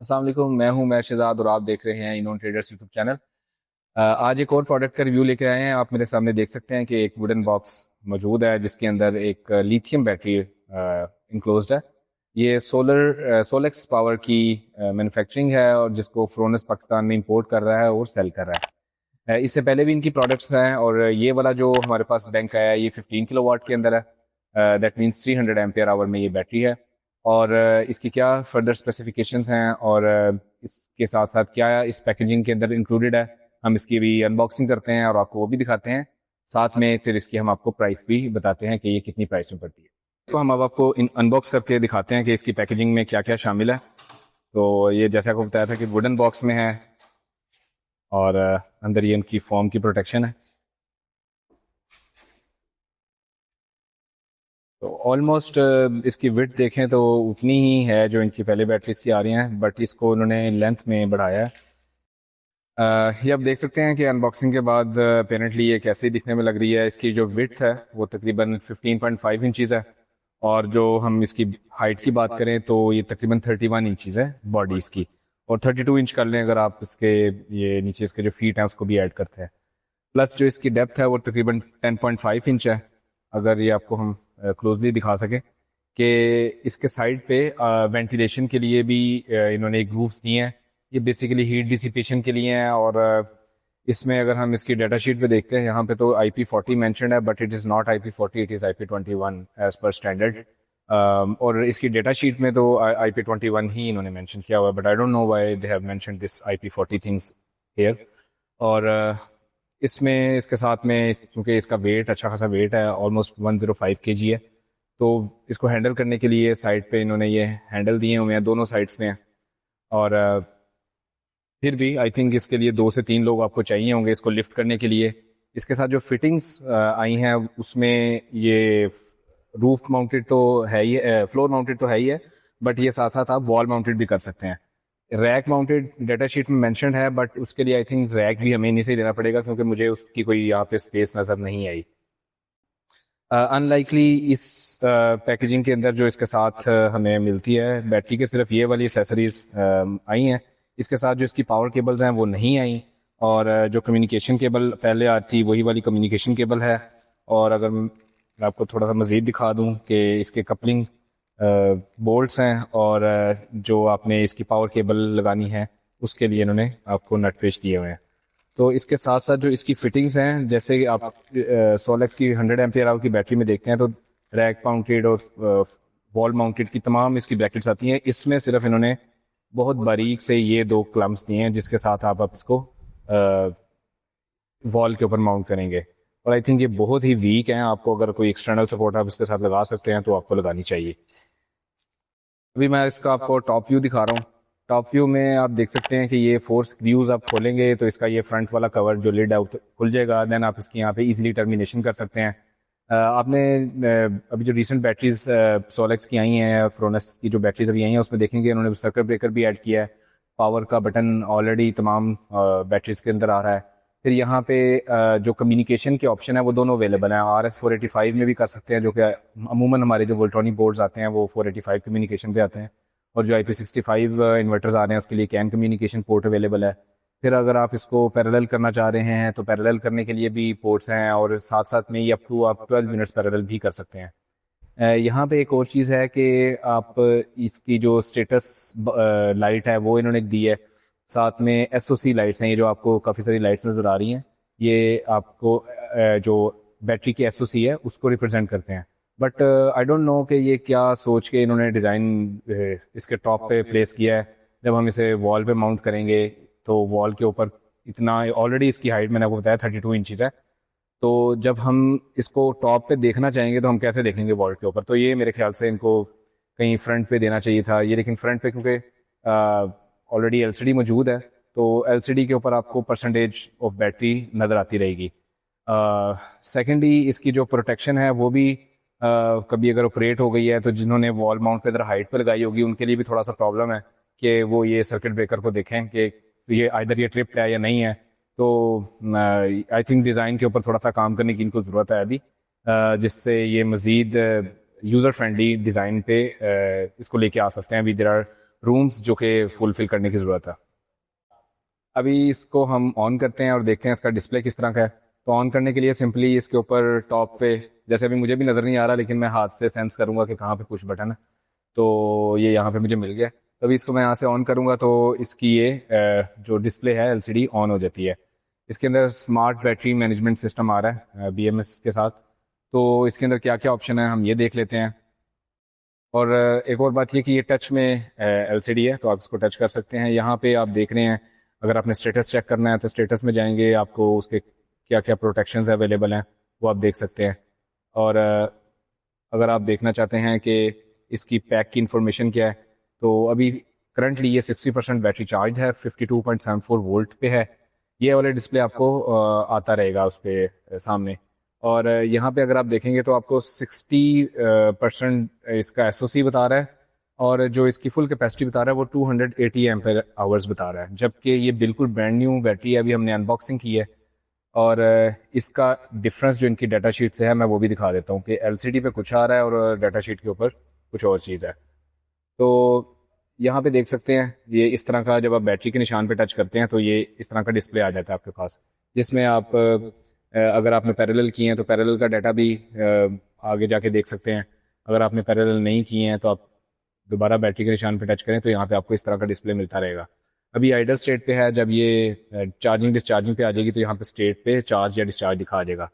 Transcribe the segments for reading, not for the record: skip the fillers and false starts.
السلام علیکم، میں ہوں میر شہزاد اور آپ دیکھ رہے ہیں انون ٹریڈرز یوٹیوب چینل۔ آج ایک اور پروڈکٹ کا ریویو لے کے آئے ہیں۔ آپ میرے سامنے دیکھ سکتے ہیں کہ ایک ووڈن باکس موجود ہے جس کے اندر ایک لیتھیم بیٹری انکلوزڈ ہے۔ یہ سولیکس پاور کی مینوفیکچرنگ ہے اور جس کو فرونس پاکستان میں امپورٹ کر رہا ہے اور سیل کر رہا ہے۔ اس سے پہلے بھی ان کی پروڈکٹس ہیں اور یہ والا جو ہمارے پاس بینک آیا ہے یہ 15 کلو واٹ کے اندر ہے۔ دیٹ مینس 300 ایمپیئر آور میں یہ بیٹری ہے۔ اور اس کی کیا فردر اسپیسیفکیشنز ہیں اور اس کے ساتھ ساتھ کیا اس پیکیجنگ کے اندر انکلوڈیڈ ہے، ہم اس کی بھی انباکسنگ کرتے ہیں اور آپ کو وہ بھی دکھاتے ہیں۔ ساتھ میں پھر اس کی ہم آپ کو پرائس بھی بتاتے ہیں کہ یہ کتنی پرائس میں پڑتی ہے۔ تو ہم اب آپ کو انباکس کر کے دکھاتے ہیں کہ اس کی پیکیجنگ میں کیا کیا شامل ہے۔ تو یہ جیسے آپ کو بتایا تھا کہ ووڈن باکس میں ہے اور اندر یہ ان کی فوم کی پروٹیکشن ہے۔ تو آلموسٹ اس کی وڈتھ دیکھیں تو اتنی ہی ہے جو ان کی پہلے بیٹریز کی آ رہی ہیں، بٹ اس کو انہوں نے لینتھ میں بڑھایا ہے۔ یہ آپ دیکھ سکتے ہیں کہ انباکسنگ کے بعد اپیرنٹلی یہ کیسے دکھنے میں لگ رہی ہے۔ اس کی جو وڈتھ ہے وہ تقریباً 15.5 انچیز ہے اور جو ہم اس کی ہائٹ کی بات کریں تو یہ تقریباً 31 انچیز ہے باڈی اس کی، اور 32 انچ کر لیں اگر آپ اس کے یہ نیچے اس کے جو فیٹ ہیں اس کو بھی ایڈ کرتے ہیں۔ پلس جو اس کی ڈیپتھ ہے وہ تقریباً 10.5 انچ ہے۔ اگر یہ آپ کو ہم کلوزلی دکھا سکیں کہ اس کے سائڈ پہ وینٹیلیشن کے لیے بھی انہوں نے گروفس دیے ہیں۔ یہ بیسیکلی ہیٹ ڈیسیپیشن کے لیے ہیں، اور اس میں اگر ہم اس کی ڈیٹا شیٹ پہ دیکھتے ہیں یہاں پہ تو IP40 مینشنڈ ہے، but it is not IP40، it is IP21 as per standard. اور اس کی ڈیٹا شیٹ میں تو IP21 ہی انہوں نے مینشن کیا ہوا ہے، but I don't know why they have mentioned this IP40 things here. اور اس میں اس کے ساتھ میں کیونکہ اس کا ویٹ اچھا خاصا ویٹ ہے، آلموسٹ 105 kg ہے، تو اس کو ہینڈل کرنے کے لیے سائڈ پہ انہوں نے یہ ہینڈل دیے ہوئے ہیں، دونوں سائڈس میں ہیں۔ اور پھر بھی آئی تھنک اس کے لیے 2 سے 3 لوگ آپ کو چاہیے ہوں گے اس کو لفٹ کرنے کے لیے۔ اس کے ساتھ جو فٹنگس آئی ہیں اس میں یہ روف ماؤنٹڈ تو ہے ہی، فلور ماؤنٹڈ تو ہے ہی ہے، بٹ یہ ساتھ ساتھ آپ وال ماؤنٹڈ بھی کر سکتے ہیں۔ ریک ماؤنٹڈ ڈیٹا شیٹ میں مینشنڈ ہے، بٹ اس کے لیے آئی تھنک ریک بھی ہمیں نہیں سے دینا پڑے گا کیونکہ مجھے اس کی کوئی یہاں پہ اسپیس نظر نہیں آئی۔ ان لائکلی اس پیکیجنگ کے اندر جو اس کے ساتھ ہمیں ملتی ہے بیٹری کے صرف یہ والی ایکسیسریز آئی ہیں، اس کے ساتھ جو اس کی پاور کیبلز ہیں وہ نہیں آئیں، اور جو کمیونیکیشن کیبل پہلے آتی وہی والی کمیونیکیشن کیبل ہے۔ اور اگر میں آپ کو تھوڑا سا مزید دکھا دوں کہ اس کے کپلنگ بولٹس ہیں، اور جو آپ نے اس کی پاور کیبل لگانی ہے اس کے لیے انہوں نے آپ کو نٹ پیچ دیے ہوئے ہیں۔ تو اس کے ساتھ ساتھ جو اس کی فٹنگس ہیں، جیسے کہ آپ سولیکس کی 100 ایمپیئر آور کی بیٹری میں دیکھتے ہیں تو ریک ماؤنٹڈ اور وال ماؤنٹڈ کی تمام اس کی بریکٹس آتی ہیں۔ اس میں صرف انہوں نے بہت باریک سے یہ 2 کلمپس دیے ہیں جس کے ساتھ آپ اس کو وال کے اوپر ماؤنٹ کریں گے، اور آئی تھنک یہ بہت ہی ویک ہیں۔ آپ کو اگر کوئی ایکسٹرنل سپورٹ آپ اس کے ساتھ لگا سکتے ہیں تو آپ کو لگانی چاہیے۔ ابھی میں اس کا آپ کو ٹاپ ویو دکھا رہا ہوں۔ ٹاپ ویو میں آپ دیکھ سکتے ہیں کہ یہ 4 اسکریوز آپ کھولیں گے تو اس کا یہ فرنٹ والا کور جو لڈ ہے کھل جائے گا، دین آپ اس کی یہاں پہ ایزیلی ٹرمینیشن کر سکتے ہیں۔ آپ نے ابھی جو ریسنٹ بیٹریز سولیکس کی آئی ہیں، فرونس کی جو بیٹریز ابھی آئی ہیں اس میں دیکھیں گے انہوں نے سرکٹ بریکر بھی ایڈ کیا ہے، پاور کا بٹن آلریڈی تمام بیٹریز کے اندر آ رہا ہے۔ پھر یہاں پہ جو کمیونیکیشن کے آپشن ہے وہ دونوں اویلیبل ہیں، RS485 میں بھی کر سکتے ہیں، جو کہ عموماً ہمارے جو وولٹرانی بورڈز آتے ہیں وہ 485 کمیونیکیشن پہ آتے ہیں، اور جو IP65 انورٹرز آ رہے ہیں اس کے لیے CAN کمیونیکیشن پورٹ اویلیبل ہے۔ پھر اگر آپ اس کو پیرالل کرنا چاہ رہے ہیں تو پیرالل کرنے کے لیے بھی پورٹس ہیں، اور ساتھ ساتھ میں یہ اپ ٹو آپ 12 منٹس پیرالل بھی کر سکتے ہیں۔ یہاں پہ ایک اور چیز ہے کہ آپ اس کی جو اسٹیٹس لائٹ ہے وہ انہوں نے دی ہے، ساتھ میں SOC لائٹس ہیں، یہ جو آپ کو کافی ساری لائٹس نظر آ رہی ہیں یہ آپ کو جو بیٹری کی SOC ہے اس کو ریپرزینٹ کرتے ہیں۔ بٹ آئی ڈونٹ نو کہ یہ کیا سوچ کے انہوں نے ڈیزائن اس کے ٹاپ پہ پلیس کیا ہے۔ جب ہم اسے وال پہ ماؤنٹ کریں گے تو وال کے اوپر اتنا آلریڈی اس کی ہائٹ میں نے آپ کو بتایا 32 انچیز ہے، تو جب ہم اس کو ٹاپ پہ دیکھنا چاہیں گے تو ہم کیسے دیکھیں گے وال کے اوپر؟ تو یہ میرے خیال سے ان کو کہیں فرنٹ پہ دینا چاہیے تھا یہ، لیکن فرنٹ پہ کیونکہ آلریڈی LCD موجود ہے تو LCD کے اوپر آپ کو پرسنٹیج آف بیٹری نظر آتی رہے گی۔ سیکنڈلی اس کی جو پروٹیکشن ہے وہ بھی کبھی اگر آپریٹ ہو گئی ہے تو جنہوں نے وال ماؤنٹ پہ ادھر ہائٹ پہ لگائی ہوگی ان کے لیے بھی تھوڑا سا پرابلم ہے کہ وہ یہ سرکٹ بریکر کو دیکھیں کہ یہ ادھر یہ ٹرپڈ ہے یا نہیں ہے۔ تو آئی تھنک ڈیزائن کے اوپر تھوڑا سا کام کرنے کی ان کو ضرورت ہے ابھی، جس سے یہ مزید یوزر فرینڈلی ڈیزائن پہ اس کو لے کے آ سکتے ہیں۔ ابھی دیر آر رومز جو کہ فلفل کرنے کی ضرورت ہے. ابھی اس کو ہم آن کرتے ہیں اور دیکھتے ہیں اس کا ڈسپلے کس طرح کا ہے. تو آن کرنے کے لیے سمپلی اس کے اوپر ٹاپ پہ، جیسے ابھی مجھے بھی نظر نہیں آ رہا لیکن میں ہاتھ سے سینس کروں گا کہ کہاں پہ پش بٹن ہے، تو یہ یہاں پہ مجھے مل گیا. ابھی اس کو میں یہاں سے آن کروں گا تو اس کی یہ جو ڈسپلے ہے LCD آن ہو جاتی ہے. اس کے اندر اسمارٹ بیٹری مینجمنٹ سسٹم آ رہا ہے BMS کے ساتھ. تو اس کے اندر کیا کیا آپشن ہے ہم یہ دیکھ لیتے ہیں. اور ایک اور بات یہ کہ یہ ٹچ میں LCD ہے تو آپ اس کو ٹچ کر سکتے ہیں. یہاں پہ آپ دیکھ رہے ہیں اگر آپ نے اسٹیٹس چیک کرنا ہے تو اسٹیٹس میں جائیں گے، آپ کو اس کے کیا کیا پروٹیکشنز اویلیبل ہیں وہ آپ دیکھ سکتے ہیں. اور اگر آپ دیکھنا چاہتے ہیں کہ اس کی پیک کی انفارمیشن کیا ہے تو ابھی کرنٹلی یہ 60% بیٹری چارج ہے، 52.74 وولٹ پہ ہے. یہ والا ڈسپلے آپ کو آتا رہے گا اس پہ سامنے. اور یہاں پہ اگر آپ دیکھیں گے تو آپ کو 60% اس کا SOC بتا رہا ہے، اور جو اس کی فل کیپیسٹی بتا رہا ہے وہ 280 ایمپیئر آورز بتا رہا ہے، جبکہ یہ بالکل برانڈ نیو بیٹری ہے. ابھی ہم نے ان باکسنگ کی ہے. اور اس کا ڈفرنس جو ان کی ڈیٹا شیٹ سے ہے میں وہ بھی دکھا دیتا ہوں کہ LCD پہ کچھ آ رہا ہے اور ڈیٹا شیٹ کے اوپر کچھ اور چیز ہے. تو یہاں پہ دیکھ سکتے ہیں یہ اس طرح کا، جب آپ بیٹری کے نشان پہ ٹچ کرتے ہیں تو یہ اس طرح کا ڈسپلے آ جاتا ہے آپ کے پاس، جس میں آپ اگر آپ نے پیریلل کیے ہیں تو پیریلل کا ڈیٹا بھی آگے جا کے دیکھ سکتے ہیں. اگر آپ نے پیریلل نہیں کیے ہیں تو آپ دوبارہ بیٹری کے نشان پہ ٹچ کریں تو یہاں پہ آپ کو اس طرح کا ڈسپلے ملتا رہے گا. ابھی آئیڈل اسٹیٹ پہ ہے، جب یہ چارجنگ ڈسچارجنگ پہ آ جائے گی تو یہاں پہ اسٹیٹ پہ چارج یا ڈسچارج دکھا دے گا.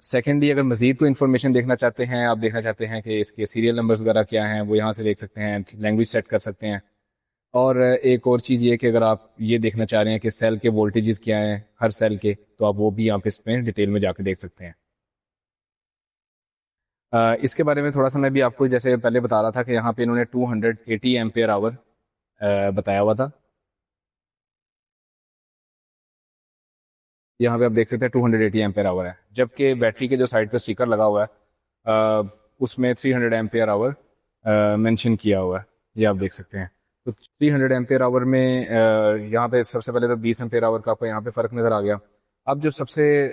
سیکنڈلی اگر مزید کوئی انفارمیشن دیکھنا چاہتے ہیں، آپ دیکھنا چاہتے ہیں کہ اس کے سیریل نمبرز وغیرہ کیا ہیں، وہ یہاں سے دیکھ سکتے ہیں، لینگویج سیٹ کر سکتے ہیں. اور ایک اور چیز یہ کہ اگر آپ یہ دیکھنا چاہ رہے ہیں کہ سیل کے وولٹیجز کیا ہیں ہر سیل کے، تو آپ وہ بھی یہاں پہ اس میں ڈیٹیل میں جا کے دیکھ سکتے ہیں. اس کے بارے میں تھوڑا سا میں بھی آپ کو جیسے پہلے بتا رہا تھا کہ یہاں پہ انہوں نے 280 ایمپیئر آور بتایا ہوا تھا. یہاں پہ آپ دیکھ سکتے ہیں 280 ایمپیئر آور ہے، جبکہ بیٹری کے جو سائڈ پہ اسٹیکر لگا ہوا ہے اس میں 300 ایمپیئر آور مینشن کیا ہوا ہے. یہ آپ دیکھ سکتے ہیں. تو 300 ایمپیئر آور میں یہاں پہ سب سے پہلے تو 20 ایمپیئر آور کا آپ کو یہاں پہ فرق نظر آ گیا. اب جو سب سے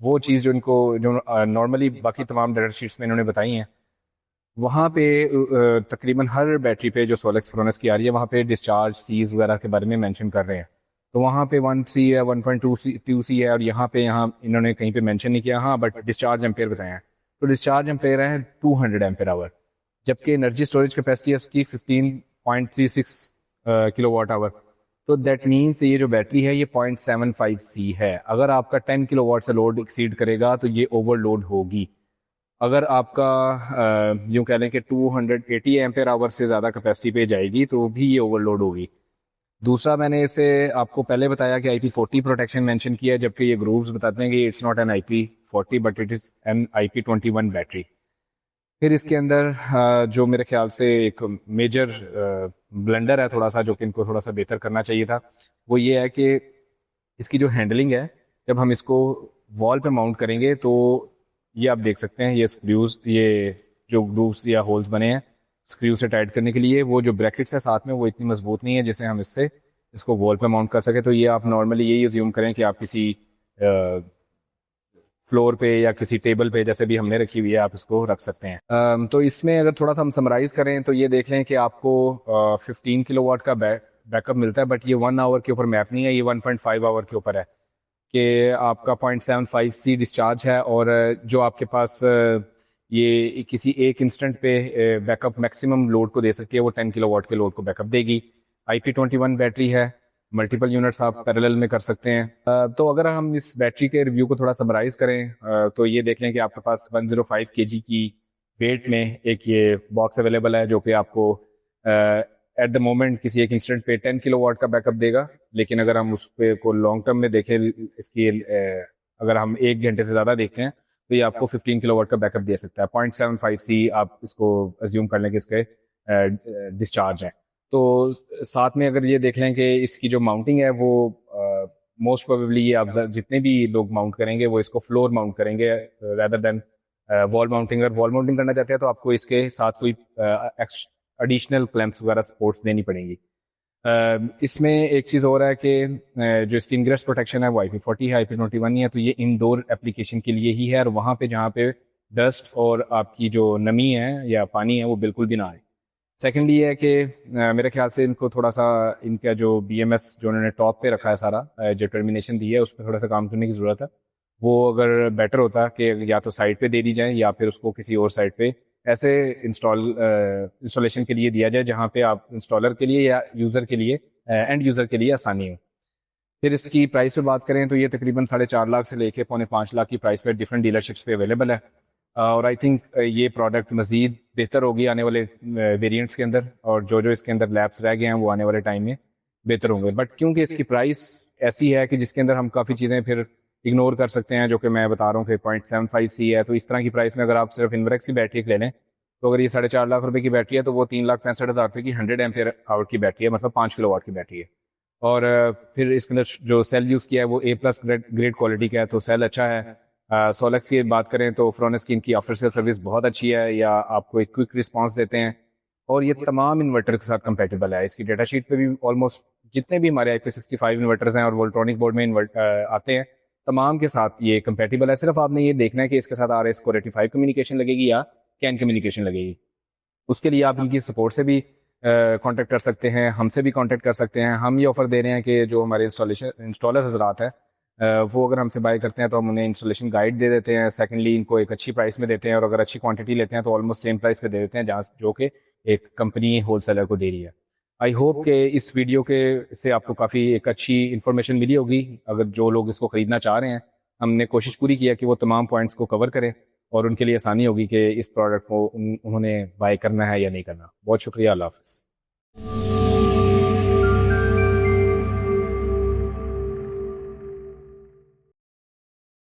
وہ چیز جو ان کو جو نارملی باقی تمام ڈیٹا شیٹس میں انہوں نے بتائی ہیں، وہاں پہ تقریباً ہر بیٹری پہ جو سولیکس فرونس کی آ رہی ہے وہاں پہ ڈسچارج سیز وغیرہ کے بارے میں مینشن کر رہے ہیں. تو وہاں پہ 1C ہے، 1.2C ہے، اور یہاں انہوں نے کہیں پہ مینشن نہیں کیا. ہاں بٹ ڈسچارج ایمپیئر بتایا ہیں. تو ڈسچارج ایمپیئر ہے 200 ایمپیئر آور، جبکہ انرجی اسٹوریج کیپیسٹی ہے اس کی 15.36 کلو واٹ آور. تو دیٹ مینس یہ جو بیٹری ہے یہ 0.75C ہے. اگر آپ کا 10 کلو واٹ سے لوڈ ایکسیڈ کرے گا تو یہ اوور لوڈ ہوگی. اگر آپ کا یوں کہہ لیں کہ 280 ایمپیئر آور سے زیادہ کیپیسٹی پہ جائے گی تو بھی یہ اوور لوڈ ہوگی. دوسرا میں نے اسے آپ کو پہلے بتایا کہ IP40 پروٹیکشن مینشن کیا ہے، جبکہ یہ گرووز بتاتے ہیں کہ it's not an IP40 but it is an IP21 battery. پھر اس کے اندر جو میرے خیال سے ایک میجر بلنڈر ہے تھوڑا سا، جو کہ ان کو تھوڑا سا بہتر کرنا چاہیے تھا، وہ یہ ہے کہ اس کی جو ہینڈلنگ ہے جب ہم اس کو وال پہ ماؤنٹ کریں گے تو یہ آپ دیکھ سکتے ہیں یہ اسکریوز، یہ جو گرووز یا ہولز بنے ہیں اسکریو سے ٹائٹ کرنے کے لیے، وہ جو بریکٹس ہے ساتھ میں وہ اتنی مضبوط نہیں ہے جیسے ہم اس کو وال پہ ماؤنٹ کر سکے. تو یہ آپ نارملی یہی ازیوم کریں کہ آپ کسی فلور پہ یا کسی ٹیبل پہ جیسے بھی ہم نے رکھی ہوئی ہے آپ اس کو رکھ سکتے ہیں. تو اس میں اگر تھوڑا سا ہم سمرائز کریں تو یہ دیکھ لیں کہ آپ کو 15 کلو واٹ کا بیک اپ ملتا ہے، بٹ یہ 1 آور کے اوپر میپ نہیں ہے، یہ 1.5 آور کے اوپر ہے کہ آپ کا 0.75C ڈسچارج ہے. اور جو آپ کے پاس یہ کسی ایک انسٹنٹ پہ بیک اپ میکسیمم لوڈ کو دے سکتی ہے وہ 10 کلو واٹ کے لوڈ کو بیک اپ دے گی. IP21 بیٹری ہے، ملٹیپل یونٹس آپ پیریلل میں کر سکتے ہیں. تو اگر ہم اس بیٹری کے ریویو کو تھوڑا سمرائز کریں تو یہ دیکھ لیں کہ آپ کے پاس 105 kg کی ویٹ میں ایک یہ باکس اویلیبل ہے جو کہ آپ کو ایٹ دا مومنٹ کسی ایک انسٹنٹ پہ 10 کلو واٹ کا بیک اپ دے گا. لیکن اگر ہم اس پہ کو لانگ ٹرم میں دیکھیں، اس کی اگر ہم 1 گھنٹے سے زیادہ دیکھتے ہیں تو یہ آپ کو 15 کلو واٹ کا بیک اپ دے سکتا ہے. 0.75C آپ اس کو ازیوم کر لیں کہ اس کے ڈسچارج ہیں. تو ساتھ میں اگر یہ دیکھ لیں کہ اس کی جو ماؤنٹنگ ہے وہ موسٹ پروبیبلی یہ آپ جتنے بھی لوگ ماؤنٹ کریں گے وہ اس کو فلور ماؤنٹ کریں گے ریدر دین وال ماؤنٹنگ. اگر وال ماؤنٹنگ کرنا چاہتے ہیں تو آپ کو اس کے ساتھ کوئی ایڈیشنل کلیمپس وغیرہ سپورٹس دینی پڑیں گی. اس میں ایک چیز اور ہے کہ جو اس کی انگریس پروٹیکشن ہے وہ IP40 ہے، IP21 نہیں ہے. تو یہ انڈور اپلیکیشن کے لیے ہی ہے، اور وہاں پہ جہاں پہ ڈسٹ اور آپ کی جو نمی ہے یا پانی ہے وہ بالکل بھی نہ آئے. سیکنڈلی یہ ہے کہ میرے خیال سے ان کو تھوڑا سا ان کا جو BMS جو انہوں نے ٹاپ پہ رکھا ہے سارا جو ٹرمینیشن دی ہے اس پہ تھوڑا سا کام کرنے کی ضرورت ہے. وہ اگر بیٹر ہوتا کہ یا تو سائٹ پہ دے دی جائیں یا پھر اس کو کسی اور سائٹ پہ ایسے انسٹالیشن کے لیے دیا جائے جہاں پہ آپ انسٹالر کے لیے یا یوزر کے لیے اینڈ یوزر کے لیے آسانی ہو. پھر اس کی پرائس پہ بات کریں تو یہ تقریباً 4.5 لاکھ سے لے کے 4.5 لاکھ کی پرائس پہ ڈفرینٹ ڈیلرشپس پہ اویلیبل ہے. اور آئی تھنک یہ پروڈکٹ مزید بہتر ہوگی آنے والے ویریئنٹس کے اندر, اور جو اس کے اندر لیبس رہ گئے ہیں وہ آنے والے ٹائم میں بہتر ہوں گے. بٹ کیونکہ اس کی پرائس ایسی ہے کہ جس کے اندر ہم کافی چیزیں پھر اگنور کر سکتے ہیں, جو کہ میں بتا رہا ہوں کہ 0.75C ہے, تو اس طرح کی پرائس میں اگر آپ صرف انوریکس کی بیٹری لے لیں تو اگر یہ 4.5 لاکھ روپے کی بیٹری ہے تو وہ 3,65,000 روپے کی 100 ایمپیئر آور کی بیٹری ہے, مطلب 5 کلو واٹ کی بیٹری ہے. اور پھر اس کے اندر جو سیل یوز کیا ہے وہ A+ گریڈ کوالٹی کا ہے, تو سیل اچھا ہے. سولکس کی بات کریں تو فرونس کی ان کی آفٹر سیل سروس بہت اچھی ہے, یا آپ کو ایک کوئک رسپانس دیتے ہیں, اور یہ تمام انورٹر کے ساتھ کمپیٹیبل ہے. اس کی ڈیٹا شیٹ پہ بھی آلموسٹ جتنے بھی ہمارے IP65 انورٹرز ہیں اور وولٹرونک بورڈ میں آتے ہیں تمام کے ساتھ یہ کمپیٹیبل ہے. صرف آپ نے یہ دیکھنا ہے کہ اس کے ساتھ RS485 کمیونیکیشن لگے گی یا CAN کمیونیکیشن لگے گی. اس کے لیے آپ ان کی سپورٹ سے بھی کانٹیکٹ کر سکتے ہیں, ہم سے بھی کانٹیکٹ کر سکتے ہیں. ہم یہ آفر دے رہے ہیں کہ جو ہمارے انسٹالر حضرات ہیں وہ اگر ہم سے بائی کرتے ہیں تو ہم انہیں انسٹالیشن گائیڈ دے دیتے ہیں. سیکنڈلی ان کو ایک اچھی پرائس میں دیتے ہیں, اور اگر اچھی کوانٹٹی لیتے ہیں تو آلموسٹ سیم پرائس پہ دے دیتے ہیں جہاں جو کہ ایک کمپنی ہول سیلر کو دے رہی ہے. آئی ہوپ کہ اس ویڈیو کے سے آپ کو کافی ایک اچھی انفارمیشن ملی ہوگی. اگر جو لوگ اس کو خریدنا چاہ رہے ہیں, ہم نے کوشش پوری کی ہے کہ وہ تمام پوائنٹس کو کور کریں اور ان کے لیے آسانی ہوگی کہ اس پروڈکٹ کو انہوں نے بائی کرنا ہے یا نہیں کرنا. بہت شکریہ, اللہ حافظ.